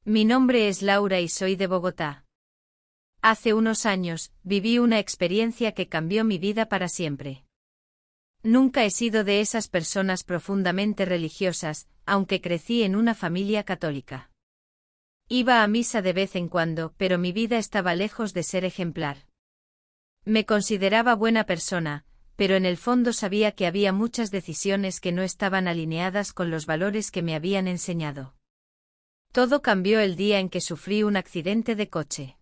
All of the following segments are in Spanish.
Mi nombre es Laura y soy de Bogotá. Hace unos años, viví una experiencia que cambió mi vida para siempre. Nunca he sido de esas personas profundamente religiosas, aunque crecí en una familia católica. Iba a misa de vez en cuando, pero mi vida estaba lejos de ser ejemplar. Me consideraba buena persona, pero en el fondo sabía que había muchas decisiones que no estaban alineadas con los valores que me habían enseñado. Todo cambió el día en que sufrí un accidente de coche.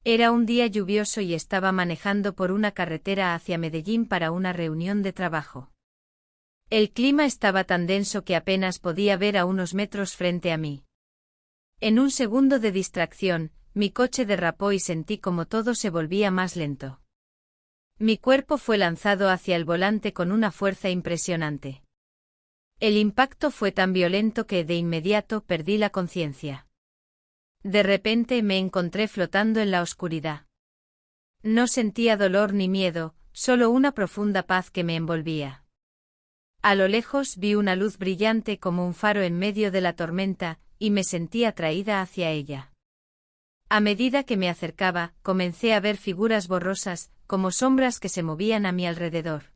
Era un día lluvioso y estaba manejando por una carretera hacia Medellín para una reunión de trabajo. El clima estaba tan denso que apenas podía ver a unos metros frente a mí. En un segundo de distracción, mi coche derrapó y sentí como todo se volvía más lento. Mi cuerpo fue lanzado hacia el volante con una fuerza impresionante. El impacto fue tan violento que de inmediato perdí la conciencia. De repente me encontré flotando en la oscuridad. No sentía dolor ni miedo, solo una profunda paz que me envolvía. A lo lejos vi una luz brillante como un faro en medio de la tormenta, y me sentí atraída hacia ella. A medida que me acercaba, comencé a ver figuras borrosas, como sombras que se movían a mi alrededor.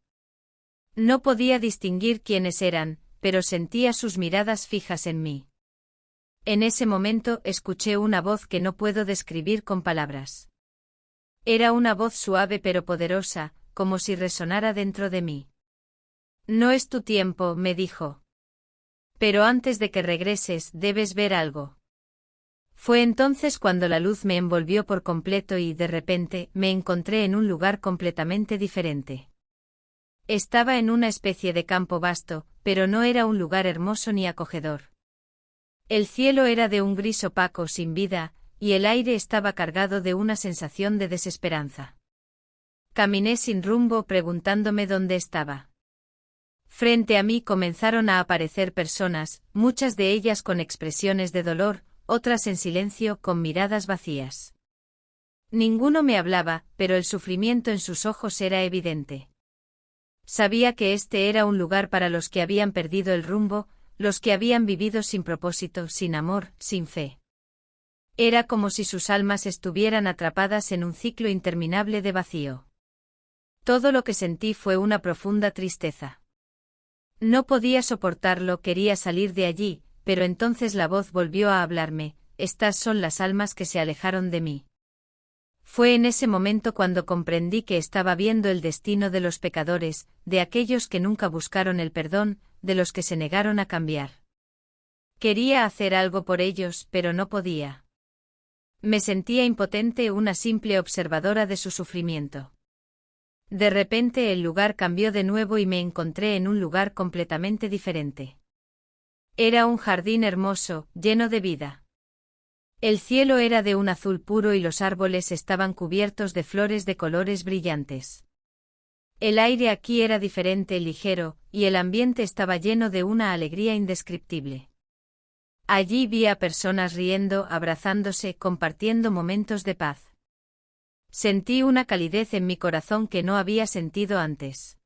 No podía distinguir quiénes eran, pero sentía sus miradas fijas en mí. En ese momento escuché una voz que no puedo describir con palabras. Era una voz suave pero poderosa, como si resonara dentro de mí. No es tu tiempo, me dijo. Pero antes de que regreses debes ver algo. Fue entonces cuando la luz me envolvió por completo y de repente me encontré en un lugar completamente diferente. Estaba en una especie de campo vasto, pero no era un lugar hermoso ni acogedor. El cielo era de un gris opaco sin vida, y el aire estaba cargado de una sensación de desesperanza. Caminé sin rumbo preguntándome dónde estaba. Frente a mí comenzaron a aparecer personas, muchas de ellas con expresiones de dolor, otras en silencio con miradas vacías. Ninguno me hablaba, pero el sufrimiento en sus ojos era evidente. Sabía que este era un lugar para los que habían perdido el rumbo, los que habían vivido sin propósito, sin amor, sin fe. Era como si sus almas estuvieran atrapadas en un ciclo interminable de vacío. Todo lo que sentí fue una profunda tristeza. No podía soportarlo, quería salir de allí, pero entonces la voz volvió a hablarme: estas son las almas que se alejaron de mí. Fue en ese momento cuando comprendí que estaba viendo el destino de los pecadores, de aquellos que nunca buscaron el perdón, de los que se negaron a cambiar. Quería hacer algo por ellos, pero no podía. Me sentía impotente, una simple observadora de su sufrimiento. De repente el lugar cambió de nuevo y me encontré en un lugar completamente diferente. Era un jardín hermoso, lleno de vida. El cielo era de un azul puro y los árboles estaban cubiertos de flores de colores brillantes. El aire aquí era diferente, ligero, y el ambiente estaba lleno de una alegría indescriptible. Allí vi a personas riendo, abrazándose, compartiendo momentos de paz. Sentí una calidez en mi corazón que no había sentido antes.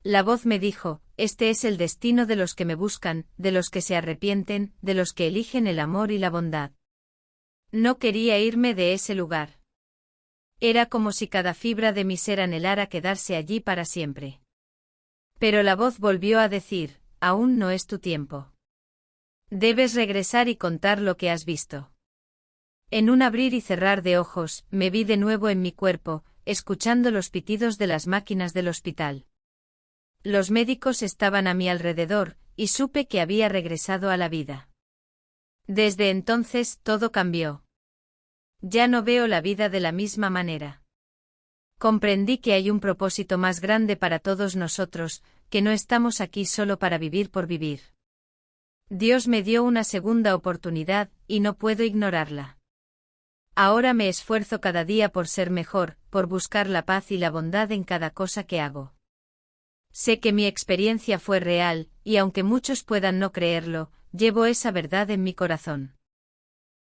La voz me dijo: este es el destino de los que me buscan, de los que se arrepienten, de los que eligen el amor y la bondad. No quería irme de ese lugar. Era como si cada fibra de mi ser anhelara quedarse allí para siempre. Pero la voz volvió a decir: aún no es tu tiempo. Debes regresar y contar lo que has visto. En un abrir y cerrar de ojos, me vi de nuevo en mi cuerpo, escuchando los pitidos de las máquinas del hospital. Los médicos estaban a mi alrededor, y supe que había regresado a la vida. Desde entonces todo cambió. Ya no veo la vida de la misma manera. Comprendí que hay un propósito más grande para todos nosotros, que no estamos aquí solo para vivir por vivir. Dios me dio una segunda oportunidad, y no puedo ignorarla. Ahora me esfuerzo cada día por ser mejor, por buscar la paz y la bondad en cada cosa que hago. Sé que mi experiencia fue real, y aunque muchos puedan no creerlo, llevo esa verdad en mi corazón.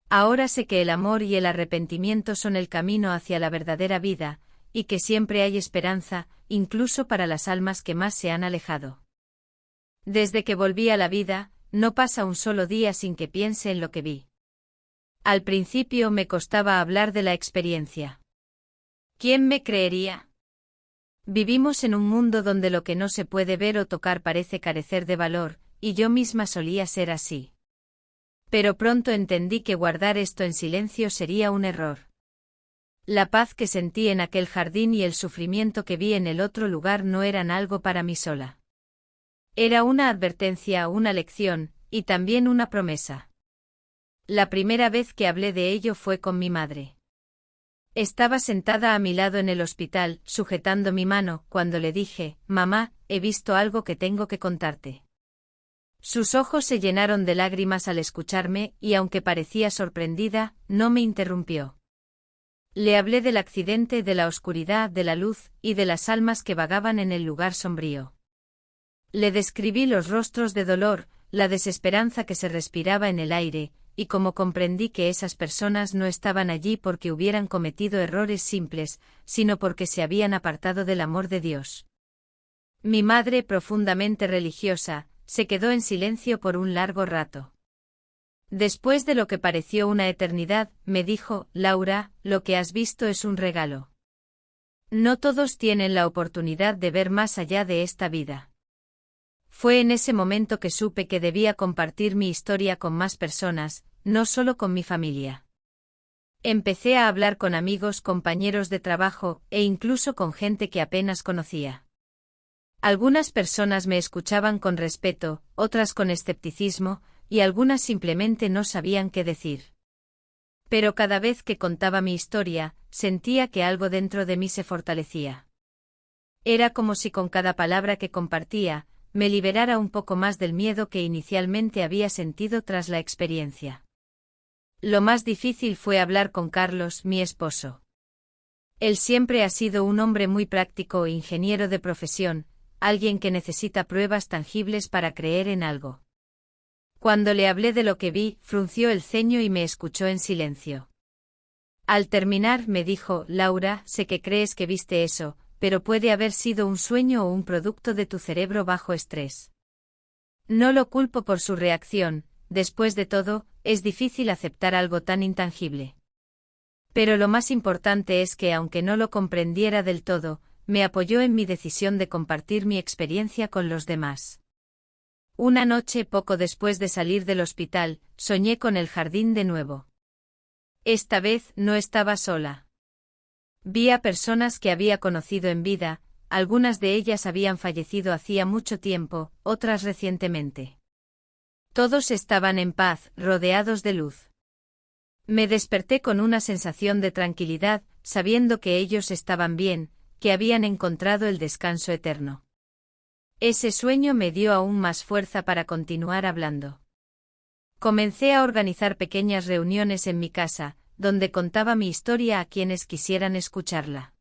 Ahora sé que el amor y el arrepentimiento son el camino hacia la verdadera vida, y que siempre hay esperanza, incluso para las almas que más se han alejado. Desde que volví a la vida, no pasa un solo día sin que piense en lo que vi. Al principio me costaba hablar de la experiencia. ¿Quién me creería? Vivimos en un mundo donde lo que no se puede ver o tocar parece carecer de valor, y yo misma solía ser así. Pero pronto entendí que guardar esto en silencio sería un error. La paz que sentí en aquel jardín y el sufrimiento que vi en el otro lugar no eran algo para mí sola. Era una advertencia, una lección, y también una promesa. La primera vez que hablé de ello fue con mi madre. Estaba sentada a mi lado en el hospital, sujetando mi mano, cuando le dije, «Mamá, he visto algo que tengo que contarte». Sus ojos se llenaron de lágrimas al escucharme, y aunque parecía sorprendida, no me interrumpió. Le hablé del accidente, de la oscuridad, de la luz, y de las almas que vagaban en el lugar sombrío. Le describí los rostros de dolor, la desesperanza que se respiraba en el aire, y como comprendí que esas personas no estaban allí porque hubieran cometido errores simples, sino porque se habían apartado del amor de Dios. Mi madre, profundamente religiosa, se quedó en silencio por un largo rato. Después de lo que pareció una eternidad, me dijo, «Laura, lo que has visto es un regalo. No todos tienen la oportunidad de ver más allá de esta vida». Fue en ese momento que supe que debía compartir mi historia con más personas, no solo con mi familia. Empecé a hablar con amigos, compañeros de trabajo, e incluso con gente que apenas conocía. Algunas personas me escuchaban con respeto, otras con escepticismo, y algunas simplemente no sabían qué decir. Pero cada vez que contaba mi historia, sentía que algo dentro de mí se fortalecía. Era como si con cada palabra que compartía, me liberara un poco más del miedo que inicialmente había sentido tras la experiencia. Lo más difícil fue hablar con Carlos, mi esposo. Él siempre ha sido un hombre muy práctico e ingeniero de profesión, alguien que necesita pruebas tangibles para creer en algo. Cuando le hablé de lo que vi, frunció el ceño y me escuchó en silencio. Al terminar me dijo, «Laura, sé que crees que viste eso, pero puede haber sido un sueño o un producto de tu cerebro bajo estrés». No lo culpo por su reacción, después de todo, es difícil aceptar algo tan intangible. Pero lo más importante es que aunque no lo comprendiera del todo, me apoyó en mi decisión de compartir mi experiencia con los demás. Una noche, poco después de salir del hospital, soñé con el jardín de nuevo. Esta vez no estaba sola. Vi a personas que había conocido en vida, algunas de ellas habían fallecido hacía mucho tiempo, otras recientemente. Todos estaban en paz, rodeados de luz. Me desperté con una sensación de tranquilidad, sabiendo que ellos estaban bien, que habían encontrado el descanso eterno. Ese sueño me dio aún más fuerza para continuar hablando. Comencé a organizar pequeñas reuniones en mi casa, donde contaba mi historia a quienes quisieran escucharla.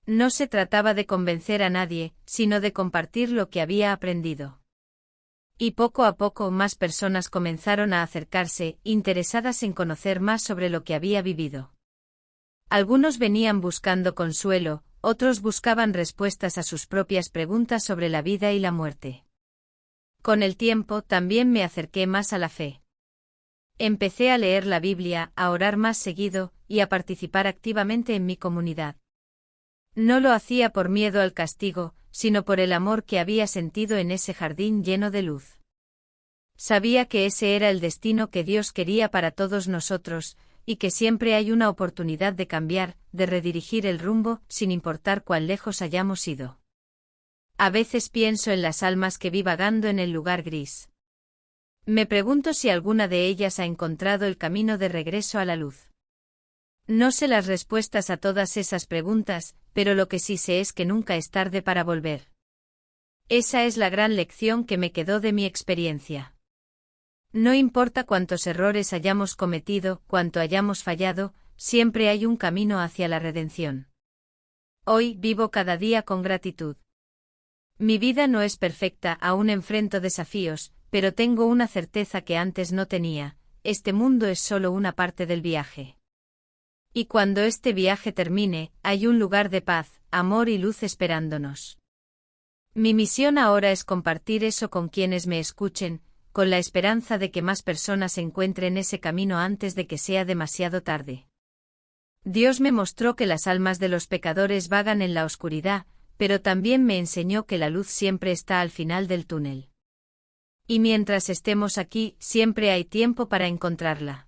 No se trataba de convencer a nadie, sino de compartir lo que había aprendido. Y poco a poco más personas comenzaron a acercarse, interesadas en conocer más sobre lo que había vivido. Algunos venían buscando consuelo, otros buscaban respuestas a sus propias preguntas sobre la vida y la muerte. Con el tiempo también me acerqué más a la fe. Empecé a leer la Biblia, a orar más seguido, y a participar activamente en mi comunidad. No lo hacía por miedo al castigo, sino por el amor que había sentido en ese jardín lleno de luz. Sabía que ese era el destino que Dios quería para todos nosotros, y que siempre hay una oportunidad de cambiar, de redirigir el rumbo, sin importar cuán lejos hayamos ido. A veces pienso en las almas que vi vagando en el lugar gris. Me pregunto si alguna de ellas ha encontrado el camino de regreso a la luz. No sé las respuestas a todas esas preguntas, pero lo que sí sé es que nunca es tarde para volver. Esa es la gran lección que me quedó de mi experiencia. No importa cuántos errores hayamos cometido, cuánto hayamos fallado, siempre hay un camino hacia la redención. Hoy vivo cada día con gratitud. Mi vida no es perfecta, aún enfrento desafíos, pero tengo una certeza que antes no tenía: este mundo es solo una parte del viaje. Y cuando este viaje termine, hay un lugar de paz, amor y luz esperándonos. Mi misión ahora es compartir eso con quienes me escuchen, con la esperanza de que más personas encuentren ese camino antes de que sea demasiado tarde. Dios me mostró que las almas de los pecadores vagan en la oscuridad, pero también me enseñó que la luz siempre está al final del túnel. Y mientras estemos aquí, siempre hay tiempo para encontrarla.